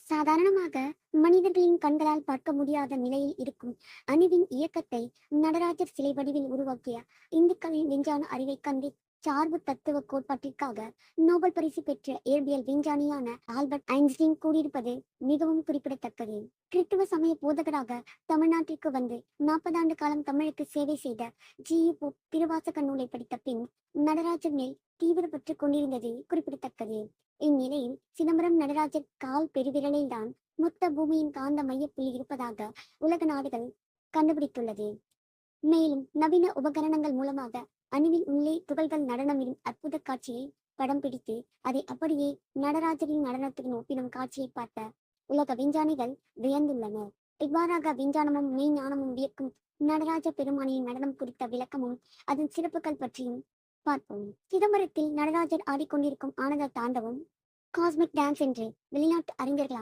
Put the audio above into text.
சாதாரணமாக மனிதர்களின் கண்களால் பார்க்க முடியாத நிலையில் இருக்கும் அணுவின் இயக்கத்தை நடராஜர் சிலை வடிவில் உருவாக்கிய இந்துக்களின் விஞ்ஞான அறிவை கண்டு சார்பு தத்துவ கோட்பாட்டிற்காக நோபல் பரிசு பெற்ற இயற்பியல் விஞ்ஞானியான ஆல்பர்ட் ஐன்ஸ்டீன் கூறியிருப்பது மிகவும் குறிப்பிடத்தக்கது. கிறித்துவ சமய போதகராக தமிழ்நாட்டிற்கு வந்து 40 ஆண்டு காலம் தமிழுக்கு சேவை செய்த ஜி.யு. திருவாசக நூலை படித்த பின் நடராஜர் மேல் தீவிர பற்று கொண்டிருந்தது குறிப்பிடத்தக்கது. இந்நிலையில் சிதம்பரம் நடராஜர் கால் பெருவிரலில் தான் மொத்த பூமியின் காந்த மையப்புள்ளி இருப்பதாக உலக நாடுகள் கண்டுபிடித்துள்ளது. மேலும் நவீன உபகரணங்கள் மூலமாக அணுவின் உள்ளே துகள்கள் நடனமிடும் அற்புத காட்சியை படம் பிடித்து அதை அப்படியே நடராஜரின் நடனத்துடன் ஒப்பிடும் காட்சியை பார்த்த உலக விஞ்ஞானிகள் வியந்துள்ளனர். இவ்வாறாக விஞ்ஞானமும் மெய்ஞானமும் வியக்கும் நடராஜ பெருமானியின் நடனம் குறித்த விளக்கமும் அதன் சிறப்புகள் பற்றியும் பார்ப்போம். சிதம்பரத்தில் நடராஜர் ஆடிக்கொண்டிருக்கும் ஆனந்த தாண்டவம் காஸ்மிக் டான்ஸ் என்று வெளிநாட்டு அறிஞர்களால்